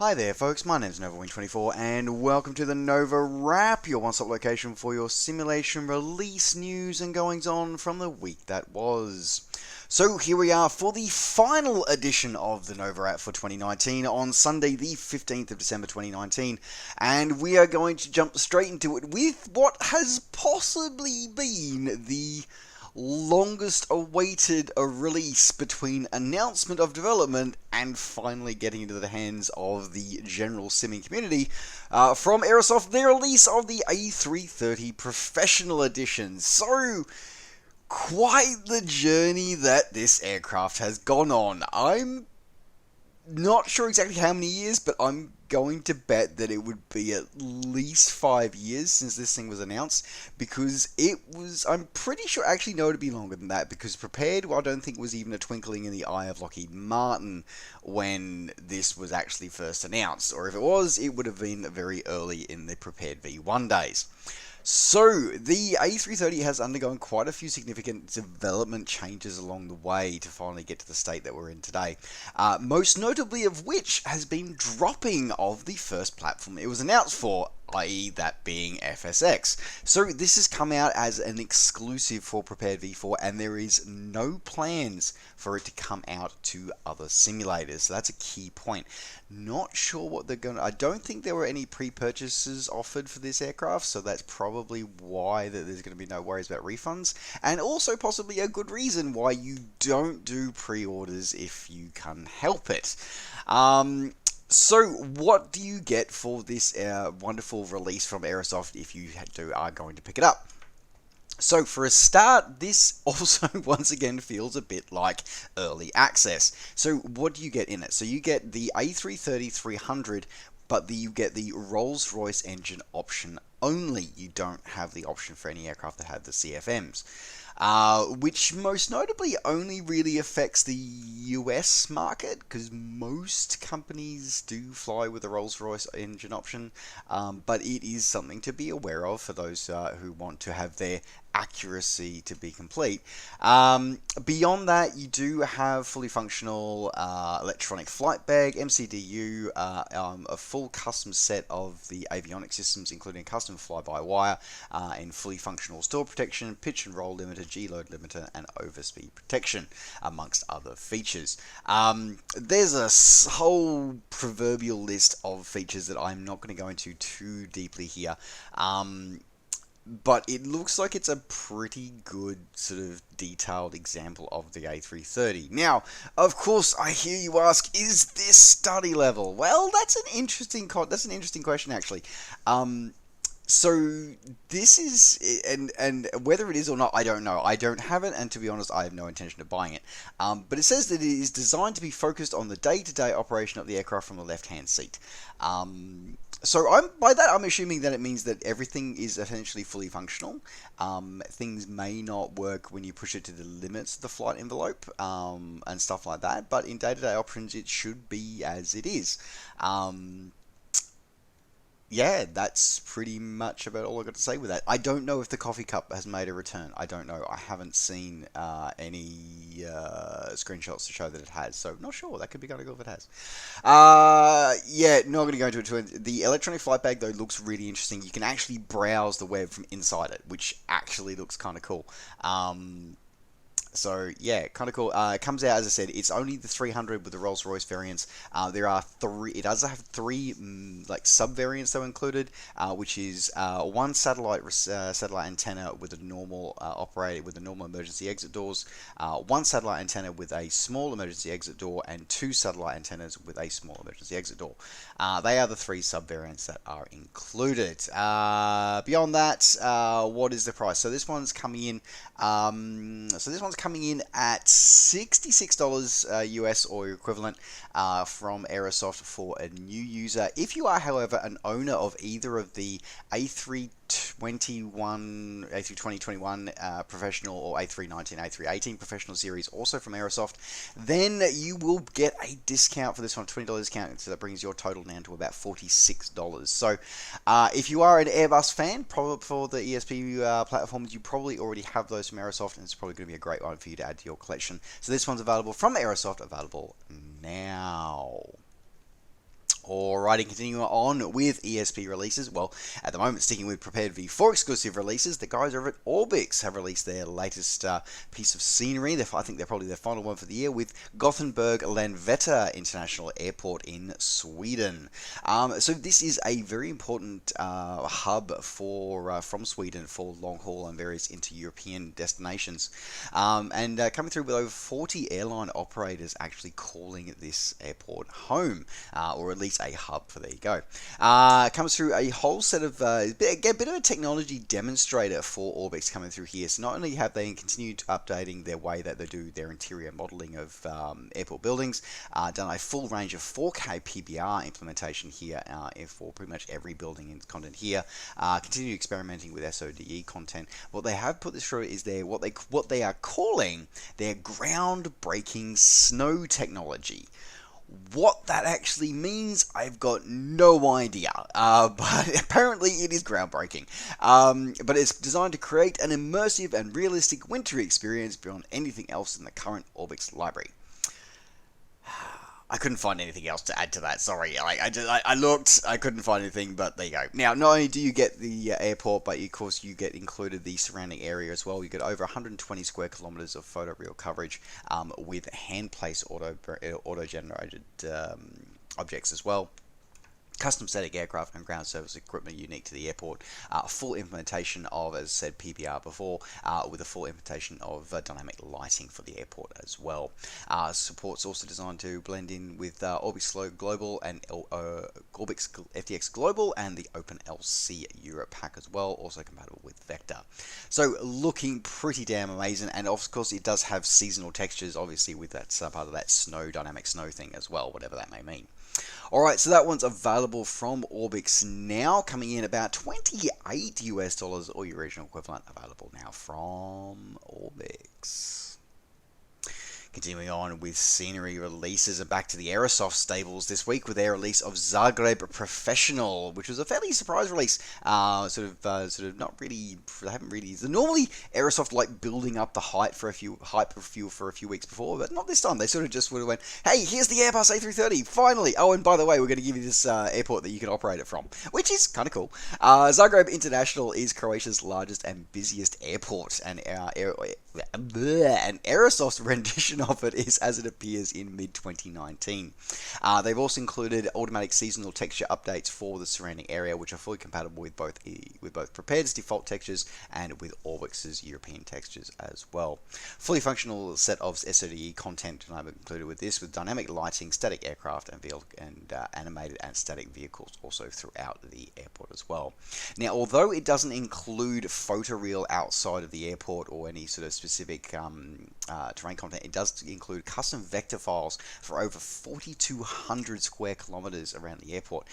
Hi there folks, my name is NovaWrap and welcome to the NovaWrap, your one-stop location for your simulation release news and goings on from the week that was. So here we are for the final edition of the NovaWrap for 2019 on Sunday the 15th of December 2019, and we are going to jump straight into it with what has possibly been the longest awaited release between announcement of development and finally getting into the hands of the general simming community from Aerosoft, the release of the A330 Professional Edition. So, quite the journey that this aircraft has gone on. I'm not sure exactly how many years, but I'm going to bet that it would be at least 5 years since this thing was announced, because I'm pretty sure, actually no, it'd be longer than that, because Prepared, well, I don't think was even a twinkling in the eye of Lockheed Martin when this was actually first announced, or if it was, it would have been very early in the Prepared V1 days. So, the A330 has undergone quite a few significant development changes along the way to finally get to the state that we're in today. Most notably of which has been dropping of the first platform it was announced for, i.e. that being FSX. So this has come out as an exclusive for Prepared V4, and there is no plans for it to come out to other simulators. So that's a key point. Not sure what they're going to... I don't think there were any pre-purchases offered for this aircraft, so that's probably why there's going to be no worries about refunds. And also possibly a good reason why you don't do pre-orders if you can help it. So, what do you get for this wonderful release from Aerosoft if you are going to pick it up? So, for a start, this also once again feels a bit like early access. So, what do you get in it? So, you get the A330-300, but you get the Rolls-Royce engine option only. You don't have the option for any aircraft that have the CFMs. Which most notably only really affects the US market, because most companies do fly with a Rolls-Royce engine option, but it is something to be aware of for those who want to have their accuracy to be complete. Beyond that, you do have fully functional electronic flight bag, MCDU, a full custom set of the avionics systems, including custom fly-by-wire and fully functional store protection, pitch and roll limiter, G-load limiter, and overspeed protection, amongst other features. There's a whole proverbial list of features that I'm not going to go into too deeply here. But it looks like it's a pretty good sort of detailed example of the A330. Now, of course, I hear you ask, is this study level? Well, that's an interesting question, actually. So this is, and whether it is or not, I don't know. I don't have it, and to be honest, I have no intention of buying it. But it says that it is designed to be focused on the day-to-day operation of the aircraft from the left-hand seat. So by that, I'm assuming that it means that everything is essentially fully functional. Things may not work when you push it to the limits of the flight envelope and stuff like that, but in day-to-day operations, it should be as it is. Yeah, that's pretty much about all I got to say with that. I don't know if the coffee cup has made a return. I don't know. I haven't seen any screenshots to show that it has, so not sure. That could be kind of cool if it has. Yeah, not going to go into it. The electronic flight bag, though, looks really interesting. You can actually browse the web from inside it, which actually looks kind of cool. So yeah, kind of cool. It comes out, as I said, it's only the 300 with the Rolls-Royce variants. There are three. It does have three like sub variants though included, which is one satellite antenna with a normal with a normal emergency exit doors, one satellite antenna with a small emergency exit door, and two satellite antennas with a small emergency exit door. They are the three sub variants that are included. Beyond that, what is the price? So this one's coming in. Coming in at $66 US or equivalent from Aerosoft for a new user. If you are, however, an owner of either of the A32021 Professional or A319, A318 Professional series, also from Aerosoft, then you will get a discount for this one, $20 discount, so that brings your total down to about $46. So if you are an Airbus fan, probably for the ESP platforms, you probably already have those from Aerosoft, and it's probably going to be a great one for you to add to your collection. So this one's available from Aerosoft, available now. Alrighty, continuing on with ESP releases. Well, at the moment, sticking with Prepared V4 exclusive releases, the guys over at Orbix have released their latest piece of scenery. I think they're probably their final one for the year, with Gothenburg Landvetter International Airport in Sweden. So this is a very important hub for from Sweden for long haul and various inter-European destinations. And coming through with over 40 airline operators actually calling this airport home, or at least a hub for there you go. Comes through a whole set of a bit of a technology demonstrator for Orbix coming through here. So not only have they continued updating their way that they do their interior modeling of airport buildings, done a full range of 4K PBR implementation here for pretty much every building and content here. Continue experimenting with SODE content. What they have put this through is what they are calling their groundbreaking snow technology. What that actually means, I've got no idea, but apparently it is groundbreaking. But it's designed to create an immersive and realistic winter experience beyond anything else in the current Orbix library. I couldn't find anything else to add to that, sorry. I looked, I couldn't find anything, but there you go. Now, not only do you get the airport, but of course you get included the surrounding area as well. You get over 120 square kilometers of photoreal coverage with hand-placed auto-generated objects as well. Custom static aircraft and ground service equipment unique to the airport. Full implementation of, as I said, PBR before, with a full implementation of dynamic lighting for the airport as well. Support's also designed to blend in with Orbix Global and Orbix FDX Global and the OpenLC Europe pack as well, also compatible with Vector. So looking pretty damn amazing, and of course it does have seasonal textures, obviously with that part of that dynamic snow thing as well, whatever that may mean. Alright, so that one's available from Orbix now, coming in about $28 US, or your regional equivalent, available now from Orbix. Continuing on with scenery releases, back to the Aerosoft stables this week with their release of Zagreb Professional, which was a fairly surprise release. Sort of not really. They haven't really. Normally Aerosoft like building up the hype for a few weeks before, but not this time. They sort of just would have went, "Hey, here's the Airbus A330, finally! Oh, and by the way, we're going to give you this airport that you can operate it from," which is kind of cool. Zagreb International is Croatia's largest and busiest airport, and Aerosoft's rendition of it is as it appears in mid-2019. They've also included automatic seasonal texture updates for the surrounding area, which are fully compatible with both Prepared's default textures and with Orbix's European textures as well. Fully functional set of SODE content included with this, with dynamic lighting, static aircraft, and animated and static vehicles also throughout the airport as well. Now, although it doesn't include photoreal outside of the airport or any sort of specific terrain content, it does include custom vector files for over 4,200 square kilometers around the airport,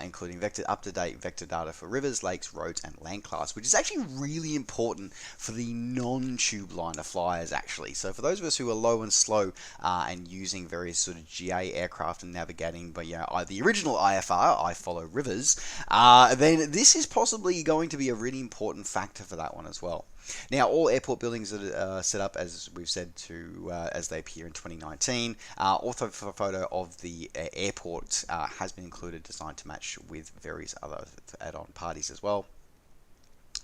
including up-to-date vector data for rivers, lakes, roads, and land class, which is actually really important for the non-tube liner flyers, actually. So for those of us who are low and slow and using various sort of GA aircraft and navigating, but the original IFR, I follow rivers, then this is possibly going to be a really important factor for that one as well. Now, all airport buildings are set up, as we've said, as they appear in 2019. Ortho photo of the airport has been included, designed to match with various other add-on parties as well.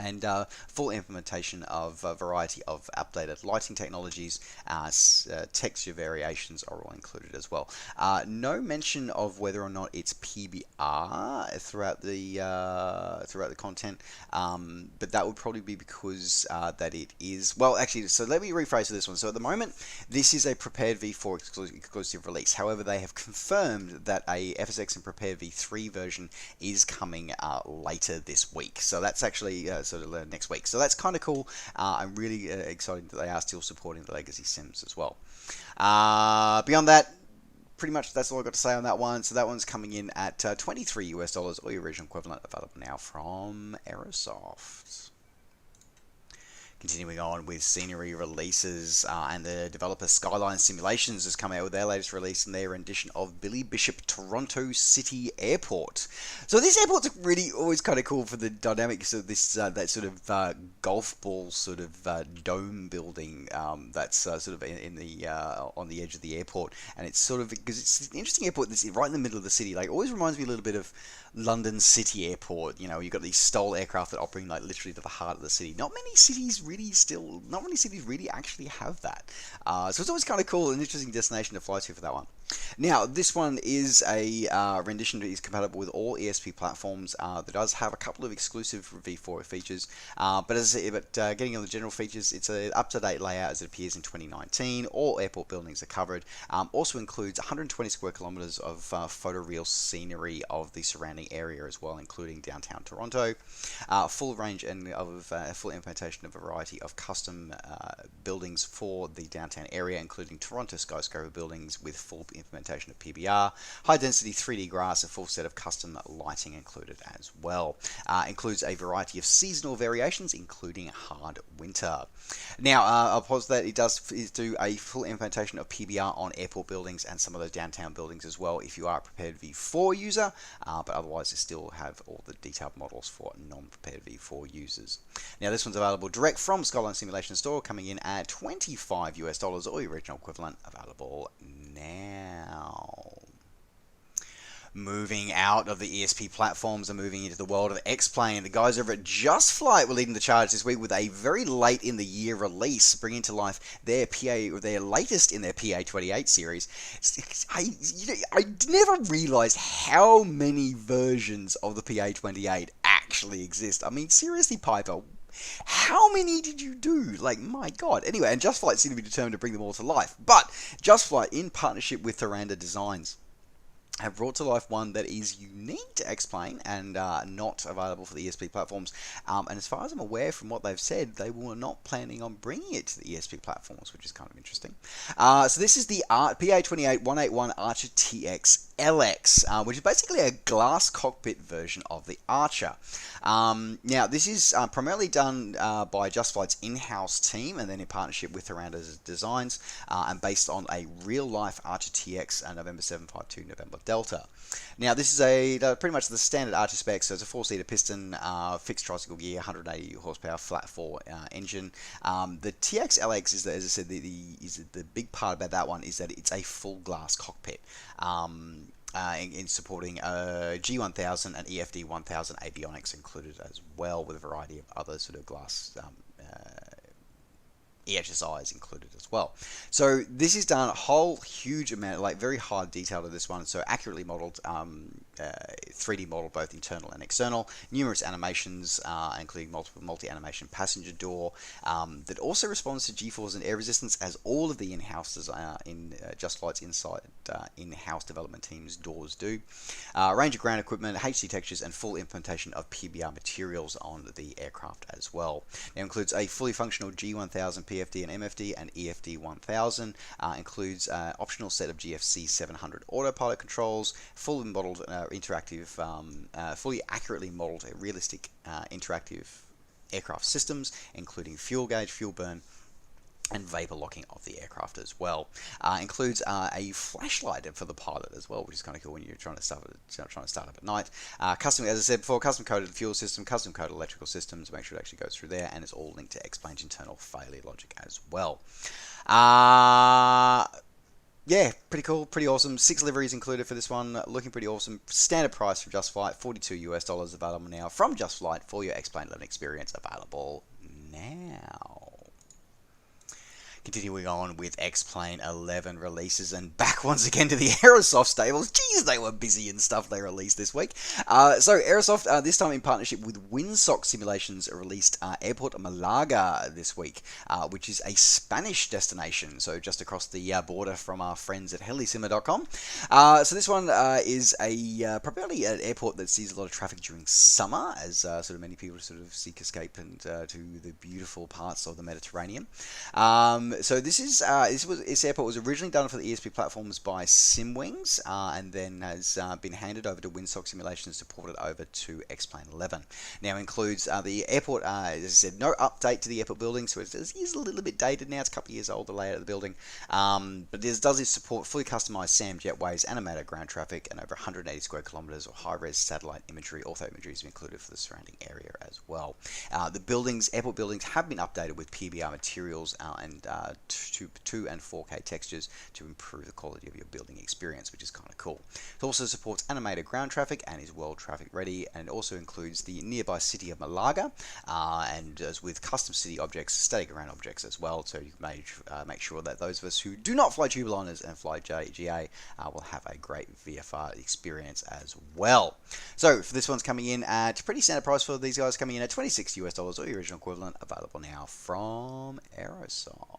And full implementation of a variety of updated lighting technologies, texture variations are all included as well. No mention of whether or not it's PBR throughout the content, but that would probably be because that it is, well, actually, so let me rephrase this one. So at the moment, this is a Prepared V4 exclusive release. However, they have confirmed that a FSX and Prepared V3 version is coming later this week. So that's actually sort of next week. So that's kind of cool. I'm really excited that they are still supporting the legacy sims as well. Beyond that, pretty much that's all I've got to say on that one. So that one's coming in at $23 US, or your original equivalent, available now from Aerosoft. Continuing on with scenery releases, and the developer Skyline Simulations has come out with their latest release in their rendition of Billy Bishop Toronto City Airport. So this airport's really always kind of cool for the dynamics of this that sort of golf ball sort of dome building that's sort of in the on the edge of the airport, and it's sort of because it's an interesting airport that's right in the middle of the city. Like, it always reminds me a little bit of London City Airport. You know, you've got these STOL aircraft that operate like literally to the heart of the city. Not many cities really actually have that. So it's always kind of cool, an interesting destination to fly to for that one. Now, this one is a rendition that is compatible with all ESP platforms. That does have a couple of exclusive V4 features, but as I say, getting on the general features, it's an up-to-date layout as it appears in 2019. All airport buildings are covered. Also includes 120 square kilometers of photoreal scenery of the surrounding area as well, including downtown Toronto. Full range and of full implementation of a variety of custom buildings for the downtown area, including Toronto skyscraper buildings with full implementation of PBR, high density 3D grass, a full set of custom lighting included as well. Includes a variety of seasonal variations, including hard winter. Now, I'll pause that. It does do a full implementation of PBR on airport buildings and some of those downtown buildings as well if you are a prepared V4 user, but otherwise you still have all the detailed models for non-prepared V4 users. Now, this one's available direct from Skyline Simulation Store, coming in at $25 US, or the original equivalent, available now. Moving out of the ESP platforms and moving into the world of X-Plane, the guys over at Just Flight were leading the charge this week with a very late in the year release, bringing to life their latest in their PA28 series. I never realized how many versions of the PA28 actually exist. I mean, seriously, Piper, how many did you do? Like, my God. Anyway, and Just Flight seem to be determined to bring them all to life. But Just Flight, in partnership with Thoranda Designs, have brought to life one that is unique to X-Plane and not available for the ESP platforms. And as far as I'm aware, from what they've said, they were not planning on bringing it to the ESP platforms, which is kind of interesting. So this is the PA28 181 Archer TX LX, which is basically a glass cockpit version of the Archer. Now, this is primarily done by Just Flight's in-house team, and then in partnership with Thoranda's Designs, and based on a real-life Archer TX November 752 November Delta. Now, this is pretty much the standard Archer specs, so it's a 4-seater piston, fixed tricycle gear, 180 horsepower, flat 4 engine. The TX LX is, as I said, the big part about that one is that it's a full glass cockpit. In supporting G1000 and EFD 1000 avionics included as well, with a variety of other sort of glass EHSIs included as well. So this is done a whole huge amount, like very high detail to this one, so accurately modeled, 3D model, both internal and external, numerous animations, including multiple multi-animation passenger door, that also responds to G-force and air resistance, as all of the in-house Just Flight's in-house development team's doors do. Range of ground equipment, HD textures, and full implementation of PBR materials on the aircraft as well. It includes a fully functional G1000 PFD and MFD and EFD 1000, includes optional set of GFC 700 autopilot controls, fully modeled interactive, fully accurately modeled realistic interactive aircraft systems, including fuel gauge, fuel burn, and vapor locking of the aircraft as well. Includes a flashlight for the pilot as well, which is kind of cool when you're trying to start up at night. Custom, as I said before, custom coded fuel system, custom coded electrical systems. Make sure it actually goes through there, and it's all linked to X-Plane's internal failure logic as well. Yeah, pretty cool, pretty awesome. 6 liveries included for this one, looking pretty awesome. Standard price for Just Flight, $42 US available now from Just Flight for your X-Plane 11 experience, available now. Continuing on with X-Plane 11 releases, and back once again to the Aerosoft stables. Jeez, they were busy and stuff they released this week. So Aerosoft, this time in partnership with Windsock Simulations, released Airport Malaga this week, which is a Spanish destination, so just across the border from our friends at helisimmer.com. So this one is primarily an airport that sees a lot of traffic during summer, as sort of many people sort of seek escape and to the beautiful parts of the Mediterranean. So this airport was originally done for the ESP platforms by Simwings, and then has been handed over to Windsock Simulations to port it over to X-Plane 11. Now includes the airport, as I said, no update to the airport building, so it is a little bit dated now. It's a couple of years old, the layout of the building, but does support fully customized SAM jetways, animated ground traffic, and over 180 square kilometers of high-res satellite imagery. Ortho imagery is included for the surrounding area as well. The airport buildings have been updated with PBR materials and 2 and 4K textures to improve the quality of your building experience, which is kind of cool. It also supports animated ground traffic and is world traffic ready, and also includes the nearby city of Malaga, and as with custom city objects, static ground objects as well, so you can make sure that those of us who do not fly tubuliners and fly GA will have a great VFR experience as well. So for this one's coming in at pretty standard price for these guys, coming in at $26 US, or the original equivalent, available now from Aerosoft.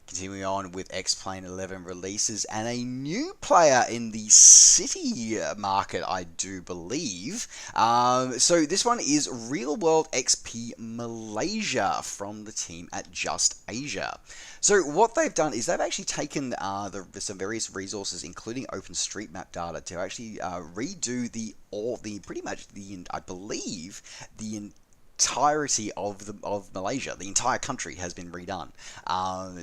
Continuing on with X-Plane 11 releases and a new player in the city market, I do believe. So this one is Real World XP Malaysia from the team at Just Asia. So what they've done is they've actually taken some various resources, including OpenStreetMap data, to actually redo I believe the entirety of Malaysia. The entire country has been redone.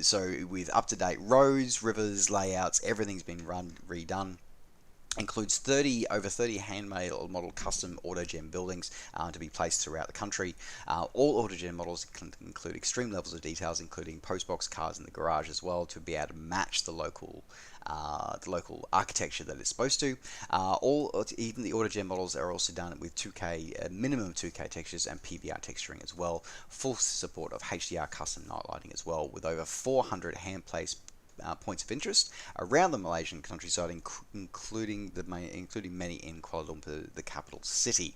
So with up-to-date roads, rivers, layouts, everything's been redone. Includes over 30 handmade or model custom autogen buildings to be placed throughout the country. All autogen models include extreme levels of details, including postbox cars in the garage as well, to be able to match the local architecture that it's supposed to. Even the autogen models are also done with 2K, minimum 2K textures and PBR texturing as well. Full support of HDR custom night lighting as well, with over 400 hand-placed points of interest around the Malaysian countryside, including many in Kuala Lumpur, the capital city.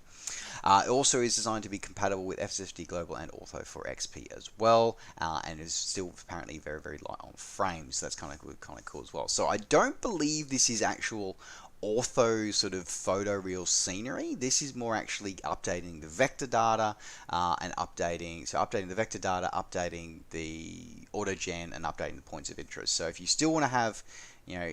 It also is designed to be compatible with FSFD Global and Ortho for XP as well, and is still apparently very, very light on frames. So that's kind of cool as well. So I don't believe this is actual ortho sort of photoreal scenery. This is more actually updating the vector data and updating the vector data, updating the autogen, and updating the points of interest. So if you still want to have,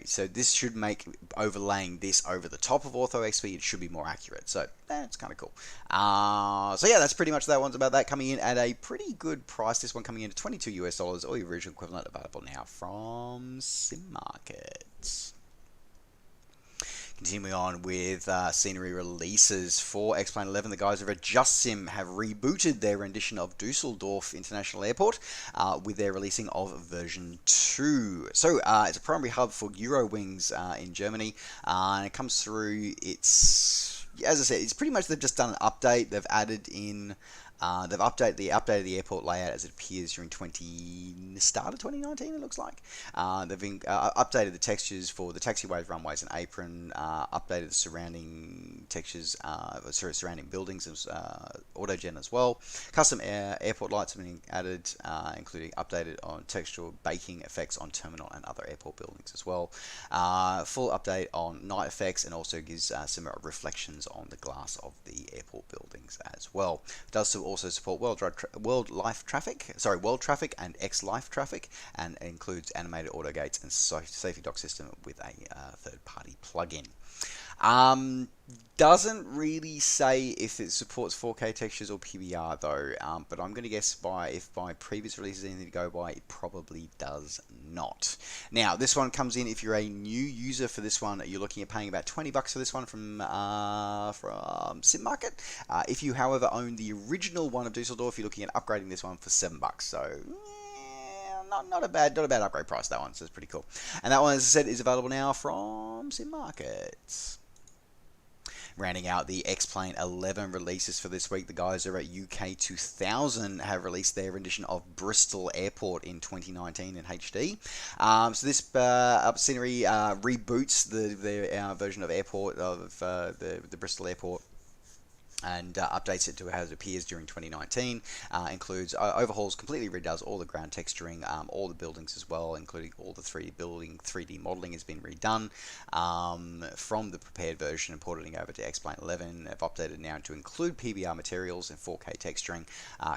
so this should make overlaying this over the top of Ortho XP, it should be more accurate. So that's kind of cool. So yeah, that's pretty much that one's about that, coming in at a pretty good price. This one coming in at $22 US, or the original equivalent, available now from Sim Markets. Continuing on with scenery releases for X-Plane 11, the guys over at Just Sim have rebooted their rendition of Dusseldorf International Airport with their releasing of version 2. So it's a primary hub for Eurowings in Germany, and it comes through. As I said, it's pretty much they've just done an update. They've added in. They've updated the airport layout as it appears during start of 2019, it looks like. They've updated the textures for the taxiways, runways, and apron, updated the surrounding textures, surrounding buildings, autogen as well. Custom airport lights have been added, including updated on textural baking effects on terminal and other airport buildings as well. Full update on night effects, and also gives some reflections on the glass of the airport buildings as well. It does also support world traffic and X-Life traffic, and includes animated auto gates and safety dock system with a third-party plugin. Doesn't really say if it supports 4K textures or PBR though, but I'm going to guess if by previous releases anything to go by, it probably does not. Now, this one comes in, if you're a new user for this one, you're looking at paying about $20 for this one from Sim Market. If you, however, own the original one of Dusseldorf, you're looking at upgrading this one for $7. So not a bad upgrade price, that one, so it's pretty cool. And that one, as I said, is available now from Sim Markets. Rounding out the X-Plane 11 releases for this week, the guys over at UK 2000 have released their rendition of Bristol Airport in 2019 in HD. So this scenery reboots the version of airport of the Bristol Airport and updates it to how it appears during 2019. Includes overhauls, completely redoes all the ground texturing, all the buildings as well, including all the 3D modeling has been redone from the prepared version and porting over to X-Plane 11. They've updated now to include PBR materials and 4K texturing,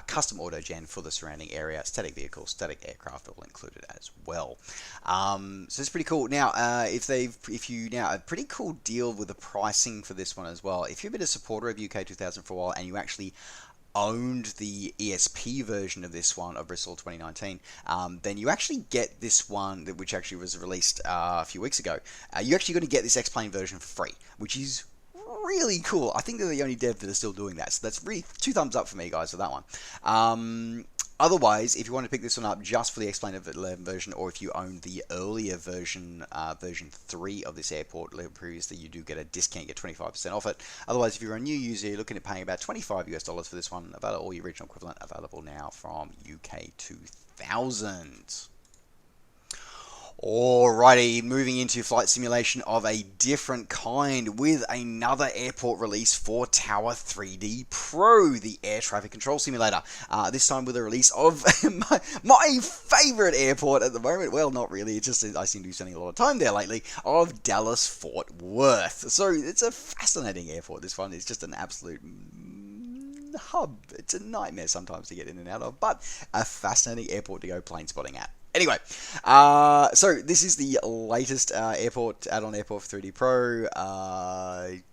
custom auto gen for the surrounding area, static vehicles, static aircraft all included as well. So it's pretty cool. Now, a pretty cool deal with the pricing for this one as well. If you've been a supporter of UK 2000 for a while and you actually owned the ESP version of this one of Bristol 2019, then you actually get this one, which actually was released a few weeks ago. You're actually going to get this X-Plane version for free, which is really cool. I think they're the only dev that are still doing that, so that's really 2 thumbs up for me, guys, for that one. Otherwise, if you want to pick this one up just for the X-Plane 11 version, or if you own the earlier version, version 3 of this airport previously, you do get a discount, get 25% off it. Otherwise, if you're a new user, you're looking at paying about $25 for this one, available, or the original equivalent, available now from UK 2000. Alrighty, moving into flight simulation of a different kind with another airport release for Tower 3D Pro, the air traffic control simulator. This time with a release of my favourite airport at the moment. Well, not really, it's just I seem to be spending a lot of time there lately, of Dallas Fort Worth. So it's a fascinating airport, this one. It's just an absolute hub. It's a nightmare sometimes to get in and out of, but a fascinating airport to go plane spotting at. Anyway, so this is the latest add-on airport for 3D Pro.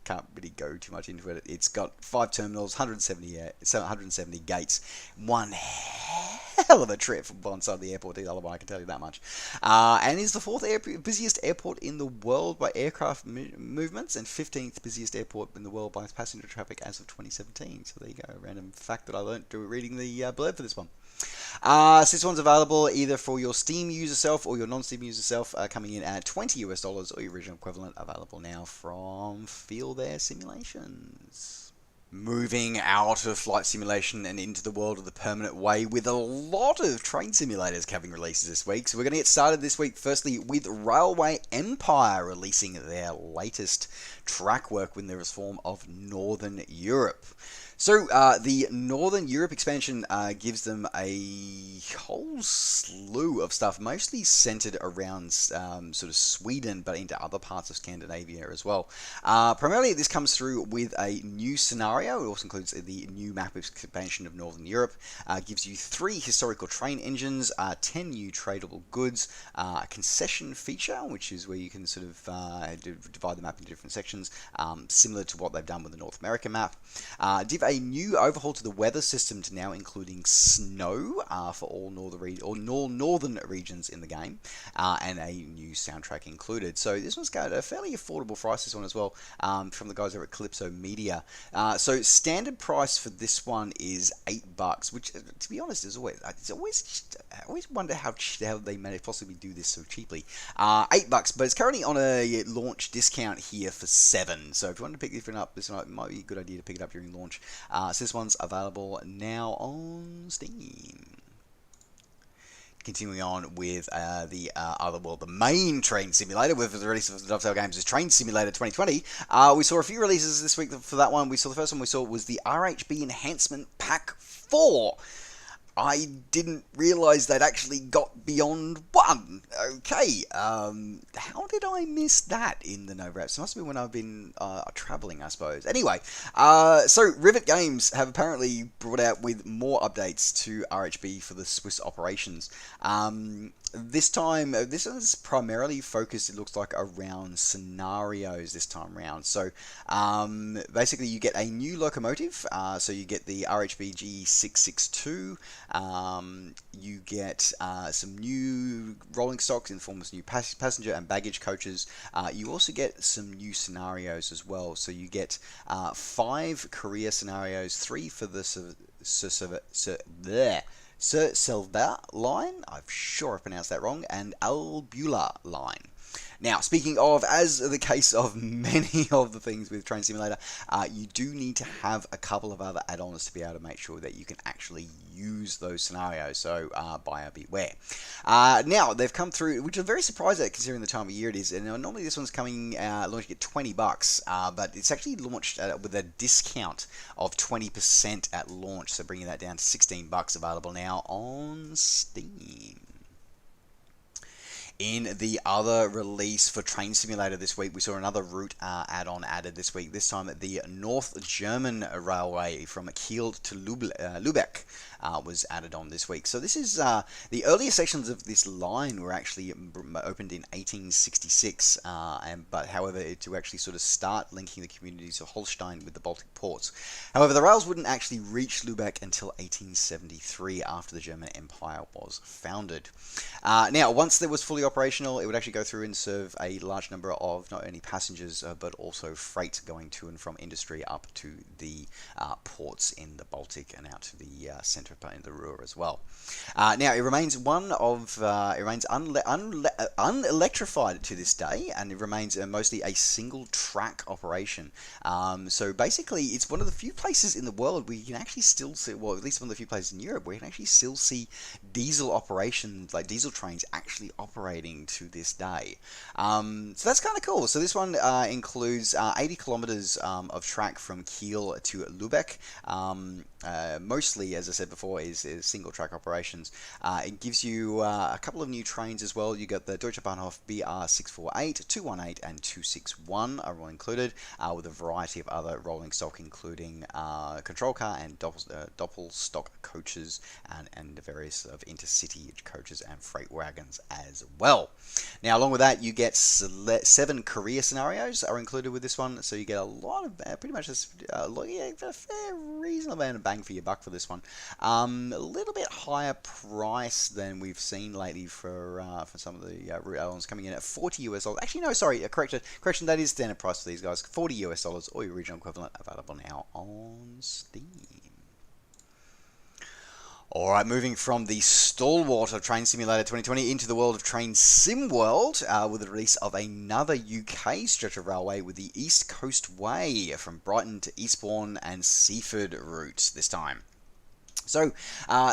Can't really go too much into it. It's got 5 terminals, 170 gates, one hell of a trip from one side of the airport to the other one, I can tell you that much. And is the 4th busiest airport in the world by aircraft movements, and 15th busiest airport in the world by passenger traffic as of 2017. So there you go, a random fact that I learned reading the blurb for this one. So this one's available either for your Steam user self or your non-Steam user self, coming in at $20 or your original equivalent, available now from Field Air Simulations. Moving out of flight simulation and into the world of the permanent way with a lot of train simulators having releases this week. So we're going to get started this week firstly with Railway Empire releasing their latest track work in the form of Northern Europe. So the Northern Europe expansion gives them a whole slew of stuff, mostly centered around sort of Sweden, but into other parts of Scandinavia as well. Primarily, this comes through with a new scenario. It also includes the new map expansion of Northern Europe. Gives you 3 historical train engines, 10 new tradable goods, a concession feature, which is where you can sort of divide the map into different sections, similar to what they've done with the North American map. A new overhaul to the weather system to now including snow for all northern regions in the game, and a new soundtrack included. So this one's got a fairly affordable price, this one as well, from the guys over at Calypso Media. So standard price for this one is $8, which, to be honest, I always wonder how they manage possibly do this so cheaply. $8, but it's currently on a launch discount here for $7. So if you want to pick this one up, this one might be a good idea to pick it up during launch. So this one's available now on Steam. Continuing on with the main train simulator with the release of the Dovetail Games' Train Simulator 2020. We saw a few releases this week for that one. The first one we saw was the RHB Enhancement Pack 4. I didn't realise they'd actually got beyond 1. Okay, how did I miss that in the NovaWraps? It must have been when I've been travelling, I suppose. Anyway, so Rivet Games have apparently brought out with more updates to RHB for the Swiss operations. This time, this is primarily focused, it looks like, around scenarios this time around. So, basically, you get a new locomotive. So you get the RHB G662. You get some new rolling stocks in the form of new passenger and baggage coaches. You also get some new scenarios as well. So you get 5 career scenarios, 3 for the Sir Silva line, I'm sure I pronounced that wrong, and Albula line. Now, speaking of, as the case of many of the things with Train Simulator, you do need to have a couple of other add-ons to be able to make sure that you can actually use those scenarios, so buyer beware. Now, they've come through, which I'm very surprised at considering the time of year it is, and normally this one's coming, launching at $20, but it's actually launched with a discount of 20% at launch, so bringing that down to $16, available now on Steam. In the other release for Train Simulator this week, we saw another route add-on added this week. This time, the North German Railway from Kiel to Lübeck was added on this week. So this is the earlier sections of this line were actually opened in 1866, but however, to actually sort of start linking the communities of Holstein with the Baltic ports. However, the rails wouldn't actually reach Lübeck until 1873, after the German Empire was founded. Now, once there was fully operational, it would actually go through and serve a large number of not only passengers but also freight going to and from industry up to the ports in the Baltic and out to the centre in the Ruhr as well. Now, it remains unelectrified to this day, and it remains mostly a single track operation. So basically, it's one of the few places in the world where you can actually still see, well, at least one of the few places in Europe where you can actually still see diesel operations, like diesel trains, actually operating to this day. So that's kind of cool. So this one includes 80 kilometers of track from Kiel to Lübeck. Mostly, as I said before, is single track operations. It gives you a couple of new trains as well. You got the Deutsche Bahnhof BR648, 218, and 261 are all included, with a variety of other rolling stock, including control car and doppelstock coaches and various of intercity coaches and freight wagons as well. Now, along with that, you get 7 career scenarios are included with this one, so you get a lot of pretty much a fair reasonable amount of bang for your buck for this one. A little bit higher price than we've seen lately for some of the route add-ons, coming in at $40 US. Actually, no, sorry, correction. That is standard price for these guys, $40 US, or your original equivalent, available now on Steam. Alright, moving from the stalwart of Train Simulator 2020 into the world of Train Sim World, with the release of another UK stretch of railway with the East Coast Way from Brighton to Eastbourne and Seaford route this time. So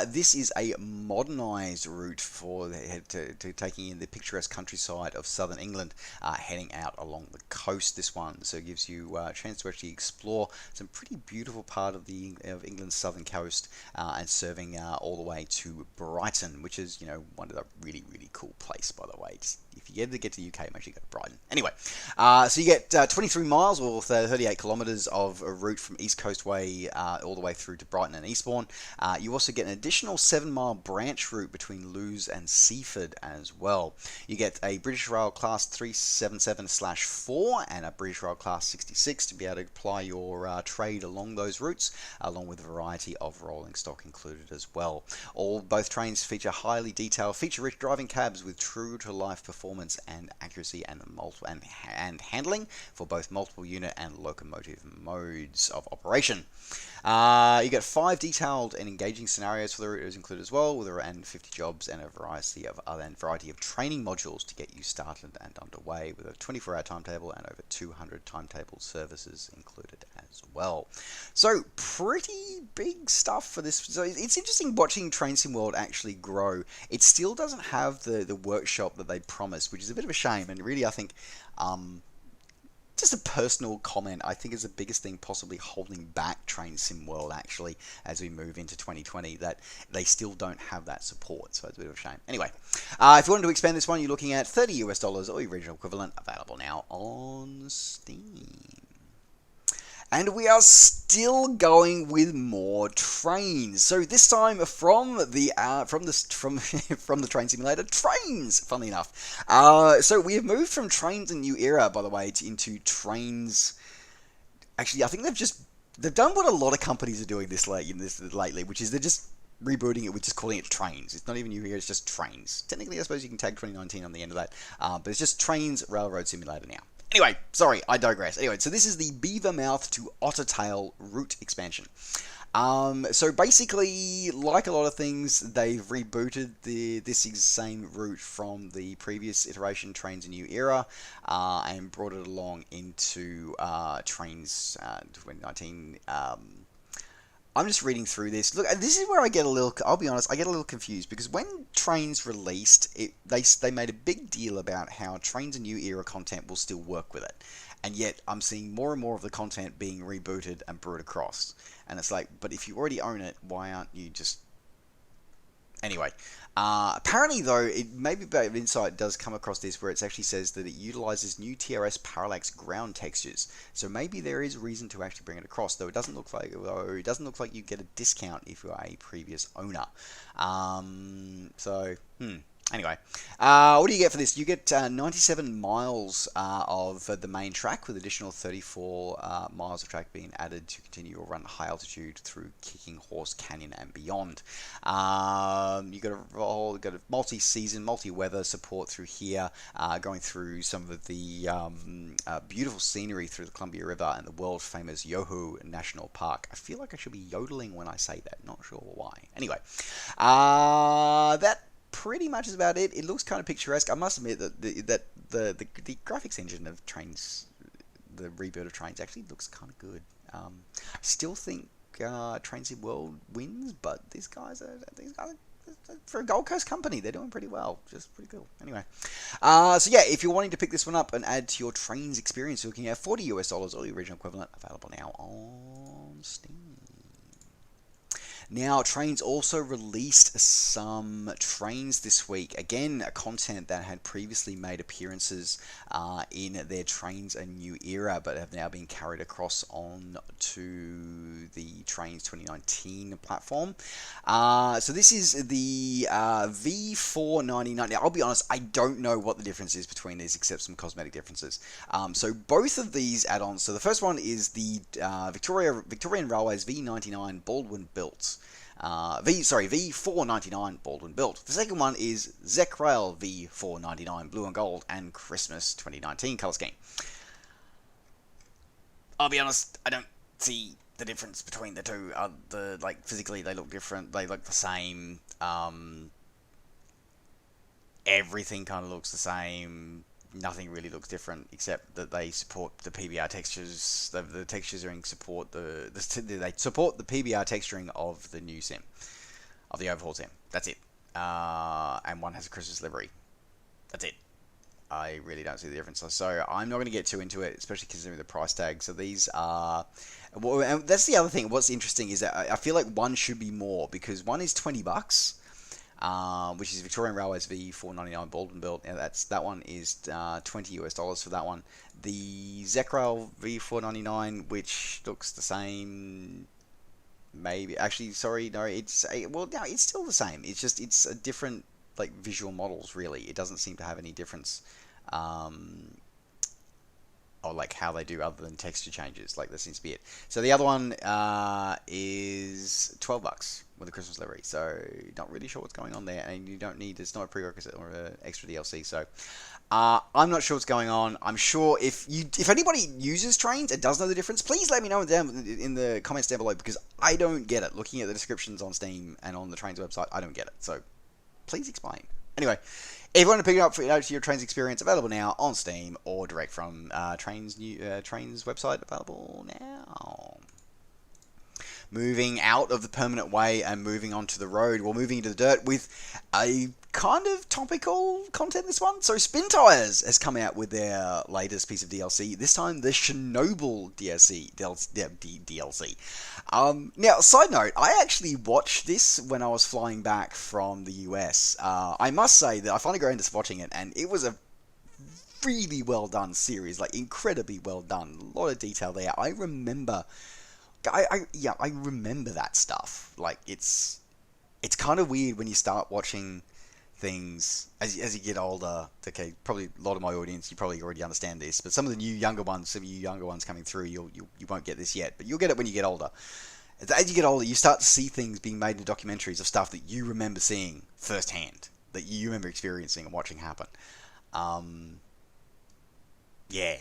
this is a modernised route for to taking in the picturesque countryside of southern England, heading out along the coast. This one, so it gives you a chance to actually explore some pretty beautiful part of England's southern coast, and serving all the way to Brighton, which is one of the really cool place, by the way. Just, if you get to the UK, make sure you go to Brighton. Anyway, so you get 23 miles or 38 kilometres of a route from East Coast Way all the way through to Brighton and Eastbourne. You also get an additional 7-mile branch route between Lewes and Seaford as well. You get a British Rail Class 377/4 and a British Rail Class 66 to be able to apply your trade along those routes, along with a variety of rolling stock included as well. Both trains feature highly detailed, feature-rich driving cabs with true-to-life performance and accuracy and handling for both multiple unit and locomotive modes of operation. You get 5 detailed and engaging scenarios for the route is included as well, with around 50 jobs and a variety of training modules to get you started and underway, with a 24-hour timetable and over 200 timetable services included as well. So pretty big stuff for this. So it's interesting watching Train Sim World actually grow. It still doesn't have the workshop that they promised, which is a bit of a shame, and really I think just a personal comment, I think is the biggest thing possibly holding back Train Sim World actually as we move into 2020, that they still don't have that support, so it's a bit of a shame. Anyway, if you wanted to expand this one, you're looking at $30 US or your regional equivalent, available now on Steam. And we are still going with more trains. So this time from the Train Simulator, Trainz, funnily enough. So we have moved from Trainz a new era, by the way, into Trainz. Actually, I think they've done what a lot of companies are doing lately, which is they're just rebooting it with just calling it Trainz. It's not even new here, it's just Trainz. Technically, I suppose you can tag 2019 on the end of that, but it's just Trainz Railroad Simulator now. Anyway, sorry, I digress. Anyway, so this is the Beavermouth to Ottertail route expansion. So basically, like a lot of things, they've rebooted this same route from the previous iteration, Trainz a New Era, and brought it along into Trainz 2019. I'm just reading through this. Look, this is where I get a little. I'll be honest, I get a little confused because when Trainz released, they made a big deal about how Trainz a New Era content will still work with it, and yet I'm seeing more and more of the content being rebooted and brought across. And it's like, but if you already own it, why aren't you just... Anyway, apparently though, it maybe a bit of insight does come across this where it actually says that it utilizes new TRS parallax ground textures. So maybe there is reason to actually bring it across, though it doesn't look like you get a discount if you're a previous owner. Anyway, what do you get for this? You get 97 miles of the main track, with additional 34 miles of track being added to continue your run high altitude through Kicking Horse Canyon and beyond. You got a multi-season, multi-weather support through here, going through some of the beautiful scenery through the Columbia River and the world-famous Yoho National Park. I feel like I should be yodeling when I say that. Not sure why. Anyway, that pretty much is about it. It looks kind of picturesque. I must admit that the graphics engine of Trainz, the rebuild of Trainz, actually looks kind of good. I still think Trainz World wins, but these guys are for a Gold Coast company, they're doing pretty well. Just pretty cool. Anyway, so yeah, if you're wanting to pick this one up and add to your Trainz experience, you're looking at $40 US or the original equivalent, available now on Steam. Now, Trainz also released some Trainz this week. Again, content that had previously made appearances in their Trainz a New Era, but have now been carried across on to the Trainz 2019 platform. So this is the V499. Now, I'll be honest, I don't know what the difference is between these, except some cosmetic differences. So both of these add-ons. So the first one is the Victorian Railways V99 Baldwin built. V499 Baldwin built. The second one is Zekrail V499 Blue and Gold and Christmas 2019 color scheme. I'll be honest, I don't see the difference between the two. Physically they look different. They look the same. Everything kind of looks the same. Nothing really looks different except that they support the PBR textures. The texturing support they support the PBR texturing of the new sim, of the overhaul sim. That's it. And one has a Christmas livery. That's it. I really don't see the difference. So I'm not going to get too into it, especially considering the price tag. So these are... Well, and that's the other thing. What's interesting is that I feel like one should be more, because one is $20. Which is Victorian Railways V499 Baldwin built. And that one is $20 US for that one. The Zekrail V499, which looks the same, maybe actually, sorry, no, it's still the same. It's just it's a different visual models. Really, it doesn't seem to have any difference. Or how they do other than texture changes. That seems to be it. So the other one is $12 with a Christmas livery. So not really sure what's going on there, and you don't need, it's not a prerequisite or an extra DLC. So I'm not sure what's going on. I'm sure if anybody uses Trainz and does know the difference, please let me know down in the comments down below, because I don't get it. Looking at the descriptions on Steam and on the Trainz website, I don't get it. So please explain. Anyway, if you want to pick it up for your Trainz experience, available now on Steam or direct from Trainz website, available now. Moving out of the permanent way and moving onto the road, we're moving into the dirt with a kind of topical content this one. So Spintires has come out with their latest piece of DLC, this time the Chernobyl DLC. Now, side note, I actually watched this when I was flying back from the US. I must say that I finally got into watching it, and it was a really well done series, incredibly well done. A lot of detail there. I remember... I remember that stuff. It's kind of weird when you start watching things as you get older. Okay, probably a lot of my audience, you probably already understand this, but some of you younger ones coming through, you won't get this yet, but you'll get it when you get older. As you get older, you start to see things being made in documentaries of stuff that you remember seeing firsthand, that you remember experiencing and watching happen. Yeah.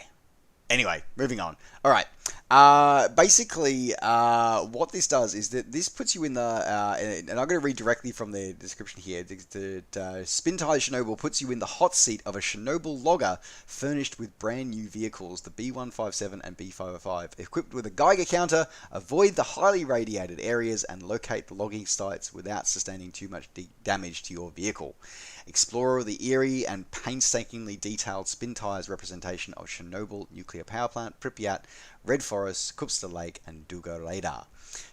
Anyway, moving on. Alright, Basically, what this does is that this puts you in the, and I'm going to read directly from the description here. The Spintires Chernobyl puts you in the hot seat of a Chernobyl logger furnished with brand new vehicles, the B157 and B505. Equipped with a Geiger counter, avoid the highly radiated areas and locate the logging sites without sustaining too much damage to your vehicle. Explore the eerie and painstakingly detailed Spintires representation of Chernobyl nuclear power plant, Pripyat, Red Forest, Kupsta Lake, and Dugoreda.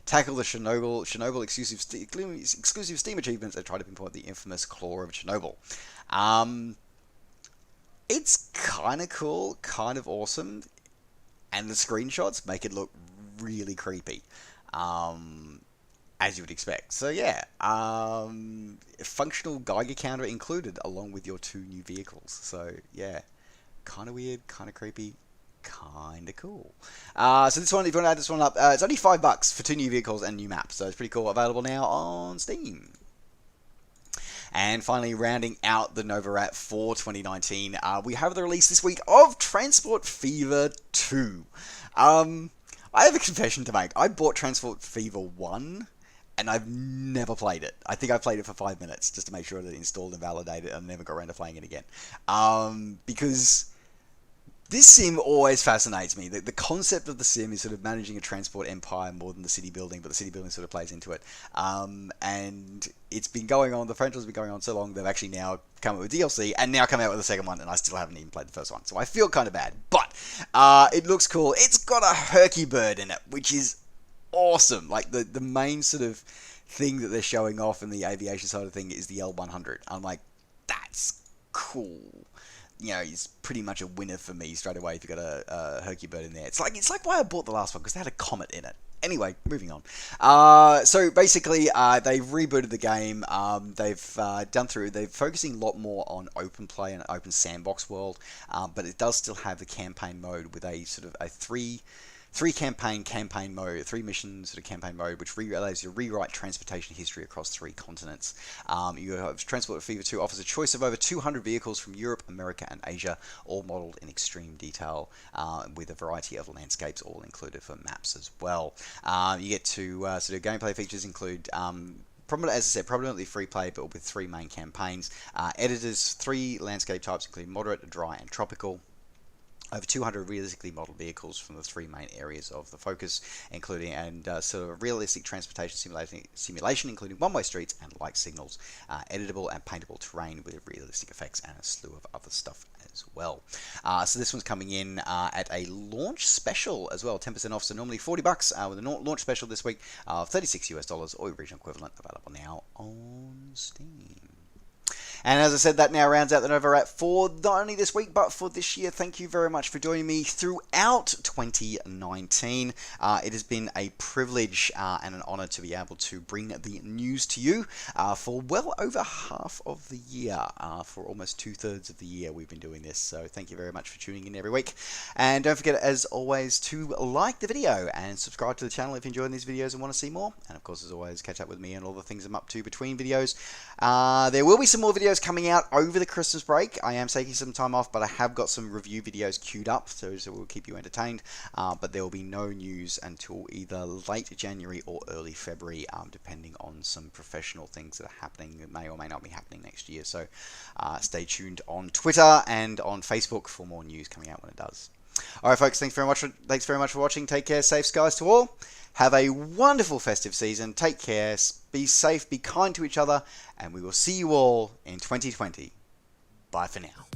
Tackle the Chernobyl exclusive Steam achievements and try to pinpoint the infamous claw of Chernobyl. It's kind of cool, kind of awesome, and the screenshots make it look really creepy. As you would expect. So yeah, functional Geiger counter included along with your 2 new vehicles. So yeah, kind of weird, kind of creepy, kind of cool. So this one, if you want to add this one up, it's only $5 for 2 new vehicles and new maps. So it's pretty cool. Available now on Steam. And finally, rounding out the NovaWrap for 2019, we have the release this week of Transport Fever 2. I have a confession to make. I bought Transport Fever 1. And I've never played it. I think I played it for 5 minutes just to make sure that it installed and validated, and never got around to playing it again. Because this sim always fascinates me. The concept of the sim is sort of managing a transport empire more than the city building, but the city building sort of plays into it. And it's been going on, the franchise has been going on so long, they've actually now come up with DLC, and now come out with the second one, and I still haven't even played the first one. So I feel kind of bad. But it looks cool. It's got a herky bird in it, which is awesome. Like the main sort of thing that they're showing off in the aviation side of the thing is the L100. I'm like, that's cool. You know, he's pretty much a winner for me straight away if you've got a herky bird in there. It's like why I bought the last one, because they had a comet in it. Anyway, moving on. So basically, they've rebooted the game. They're focusing a lot more on open play and open sandbox world, but it does still have the campaign mode with a sort of a three campaign mode, 3 mission sort of campaign mode, which allows you to rewrite transportation history across 3 continents. You have Transport Fever 2 offers a choice of over 200 vehicles from Europe, America, and Asia, all modeled in extreme detail, with a variety of landscapes all included for maps as well. You get to sort of gameplay features include as I said, predominantly free play, but with 3 main campaigns. Editors, 3 landscape types, including moderate, dry, and tropical. Over 200 realistically modeled vehicles from the 3 main areas of the focus, including sort of a realistic transportation simulation, including one-way streets and light signals, editable and paintable terrain with realistic effects, and a slew of other stuff as well. So this one's coming in at a launch special as well, 10% off. So normally $40 with a launch special this week of $36 or regional equivalent, available now on Steam. And as I said, that now rounds out the NovaWrap for not only this week, but for this year. Thank you very much for joining me throughout 2019. It has been a privilege and an honor to be able to bring the news to you for well over half of the year. For almost 2/3 of the year we've been doing this. So thank you very much for tuning in every week. And don't forget, as always, to like the video and subscribe to the channel if you're enjoying these videos and want to see more. And of course, as always, catch up with me and all the things I'm up to between videos. There will be some more videos coming out over the Christmas break. I am taking some time off, but I have got some review videos queued up, so we'll keep you entertained. But there will be no news until either late January or early February, depending on some professional things that are happening that may or may not be happening next year. So stay tuned on Twitter and on Facebook for more news coming out when it does. All right, folks, thanks very much for watching. Take care. Safe skies to all. Have a wonderful festive season. Take care. Be safe. Be kind to each other. And we will see you all in 2020. Bye for now.